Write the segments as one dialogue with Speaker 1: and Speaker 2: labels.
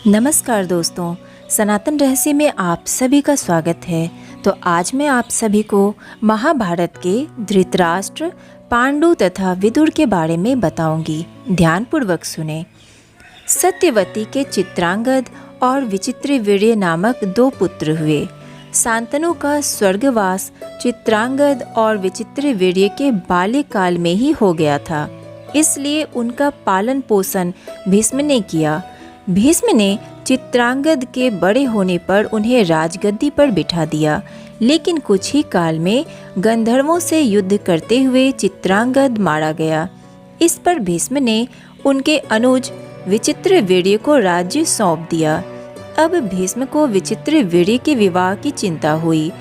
Speaker 1: नमस्कार दोस्तों, सनातन रहस्य में आप सभी का स्वागत है। तो आज मैं आप सभी को महाभारत के धृतराष्ट्र, पांडु तथा विदुर के बारे में बताऊंगी। ध्यानपूर्वक सुने। सत्यवती के चित्रांगद और विचित्रवीर्य नामक दो पुत्र हुए। शांतनु का स्वर्गवास चित्रांगद और विचित्रवीर्य के बाल्यकाल में ही हो गया था, इसलिए उनका पालन पोषण भीष्म ने किया। भीष्म ने चित्रांगद के बड़े होने पर उन्हें राजगद्दी पर बिठा दिया, लेकिन कुछ ही काल में गंधर्वों से युद्ध करते हुए चित्रांगद मारा गया। इस पर भीष्म ने उनके अनुज विचित्रवीर्य को राज्य सौंप दिया। अब भीष्म को विचित्रवीर्य के विवाह की चिंता हुई।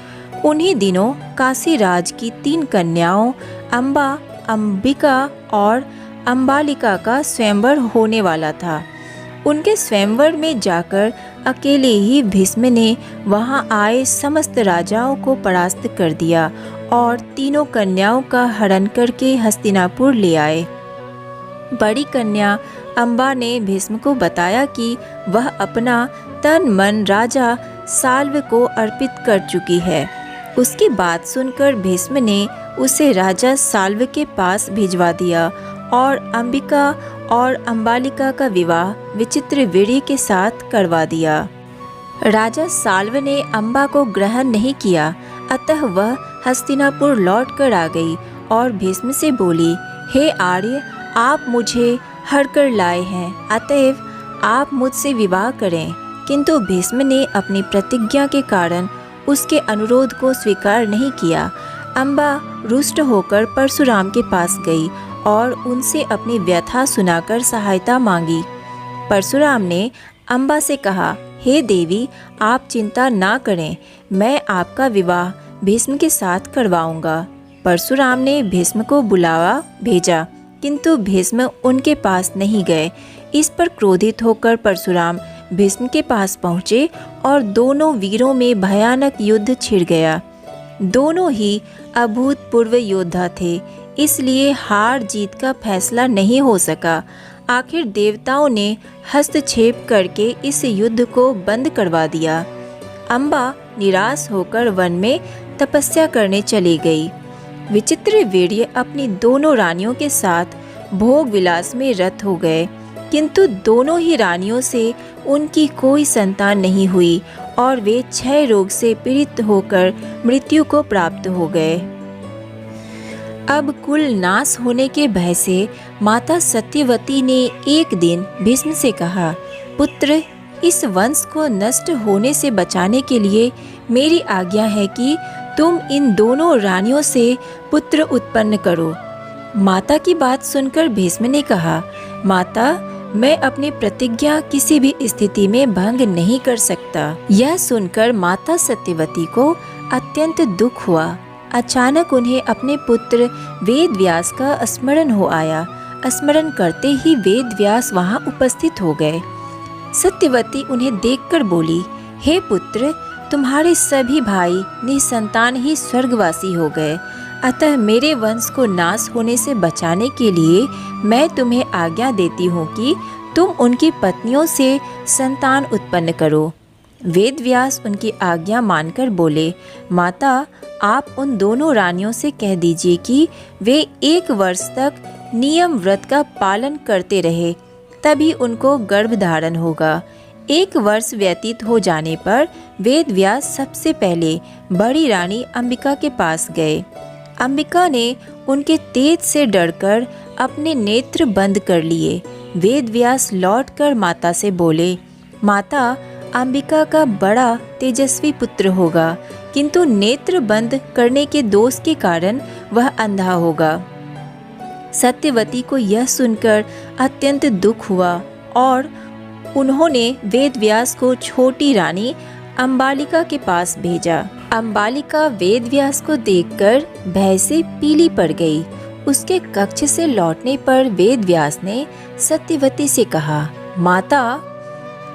Speaker 1: उन्हीं दिनों काशीराज की 3 कन्याओं अम्बा, अंबिका और अंबालिका का स्वयंवर होने वाला था। उनके स्वयंवर में जाकर अकेले ही भीष्म ने वहां आए समस्त राजाओं को परास्त कर दिया और तीनों कन्याओं का हरण करके हस्तिनापुर ले आए। बड़ी कन्या अम्बा ने भीष्म को बताया कि वह अपना तन मन राजा साल्व को अर्पित कर चुकी है। उसकी बात सुनकर भीष्म ने उसे राजा साल्व के पास भिजवा दिया और अंबिका और अंबालिका का विवाह विचित्रवीर्य के साथ करवा दिया। राजा साल्व ने अम्बा को ग्रहण नहीं किया, अतः वह हस्तिनापुर लौट कर आ गई और भीष्म से बोली, हे आर्य, आप मुझे हर कर लाए हैं, अतएव आप मुझसे विवाह करें। किंतु भीष्म ने अपनी प्रतिज्ञा के कारण उसके अनुरोध को स्वीकार नहीं किया। अम्बा रुष्ट होकर परशुराम के पास गई और उनसे अपनी व्यथा सुनाकर सहायता मांगी। परशुराम ने अम्बा से कहा, हे देवी, आप चिंता ना करें, मैं आपका विवाह भीष्म के साथ करवाऊंगा। परशुराम ने भीष्म को बुलावा भेजा, किंतु भीष्म उनके पास नहीं गए। इस पर क्रोधित होकर परशुराम भीष्म के पास पहुँचे और दोनों वीरों में भयानक युद्ध छिड़ गया। दोनों ही अभूतपूर्व योद्धा थे, इसलिए हार जीत का फैसला नहीं हो सका। आखिर देवताओं ने हस्तक्षेप करके इस युद्ध को बंद करवा दिया। अम्बा निराश होकर वन में तपस्या करने चली गई। विचित्रवीर्य अपनी दोनों रानियों के साथ भोग विलास में रत हो गए, किंतु दोनों ही रानियों से उनकी कोई संतान नहीं हुई और वे क्षय रोग से पीड़ित होकर मृत्यु को प्राप्त हो गए। अब कुल नाश होने के भय से माता सत्यवती ने एक दिन भीष्म से कहा, पुत्र, इस वंश को नष्ट होने से बचाने के लिए मेरी आज्ञा है कि तुम इन दोनों रानियों से पुत्र उत्पन्न करो। माता की बात सुनकर भीष्म ने कहा, माता, मैं अपनी प्रतिज्ञा किसी भी स्थिति में भंग नहीं कर सकता। यह सुनकर माता सत्यवती को अत्यंत दुख हुआ। अचानक उन्हें अपने पुत्र वेदव्यास का स्मरण हो आया। स्मरण करते ही वेदव्यास वहां उपस्थित हो गए। सत्यवती उन्हें देखकर बोली, हे पुत्र, तुम्हारे सभी भाई निसंतान ही स्वर्गवासी हो गए, अतः मेरे वंश को नाश होने से बचाने के लिए मैं तुम्हें आज्ञा देती हूँ कि तुम उनकी पत्नियों से संतान उत्पन्न करो। वेदव्यास उनकी आज्ञा मानकर बोले, माता, आप उन दोनों रानियों से कह दीजिए कि वे 1 वर्ष तक नियम व्रत का पालन करते रहे, तभी उनको गर्भ धारण होगा। 1 वर्ष व्यतीत हो जाने पर वेदव्यास सबसे पहले बड़ी रानी अंबिका के पास गए। अंबिका ने उनके तेज से डरकर अपने नेत्र बंद कर लिए। वेदव्यास लौटकर माता से बोले, माता, अंबिका का बड़ा तेजस्वी पुत्र होगा, किंतु नेत्र बंद करने के दोष के कारण वह अंधा होगा। सत्यवती को यह सुनकर अत्यंत दुख हुआ और उन्होंने वेदव्यास को छोटी रानी अंबालिका के पास भेजा। अंबालिका वेदव्यास को देखकर भय से पीली पड़ गई। उसके कक्ष से लौटने पर वेदव्यास ने सत्यवती से कहा, माता,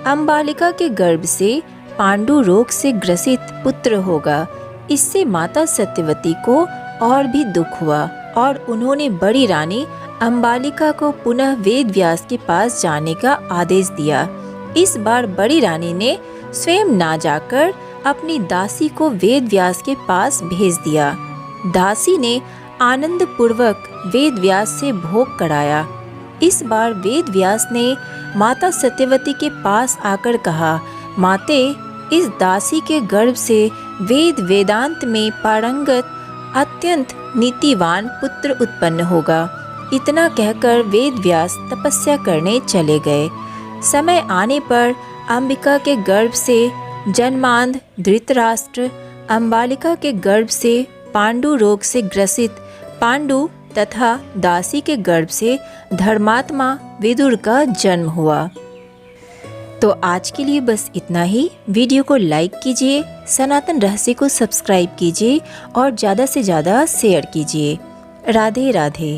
Speaker 1: अंबालिका के गर्भ से पांडु रोग से ग्रसित पुत्र होगा। इससे माता सत्यवती को और भी दुख हुआ और उन्होंने बड़ी रानी अंबालिका को पुनः वेदव्यास के पास जाने का आदेश दिया। इस बार बड़ी रानी ने स्वयं ना जाकर अपनी दासी को वेद व्यास के पास भेज दिया। दासी ने आनंद पूर्वक वेद व्यास से भोग कराया। इस बार वेद व्यास ने माता सत्यवती के पास आकर कहा, माते, इस दासी के गर्भ से वेद वेदांत में पारंगत अत्यंत नीतिवान पुत्र उत्पन्न होगा। इतना कहकर वेद व्यास तपस्या करने चले गए। समय आने पर अंबिका के गर्भ से जन्मांध धृतराष्ट्र, अंबालिका के गर्भ से पांडु रोग से ग्रसित पांडु तथा दासी के गर्भ से धर्मात्मा विदुर का जन्म हुआ। तो आज के लिए बस इतना ही। वीडियो को लाइक कीजिए, सनातन रहस्य को सब्सक्राइब कीजिए और ज़्यादा से ज़्यादा शेयर कीजिए। राधे राधे।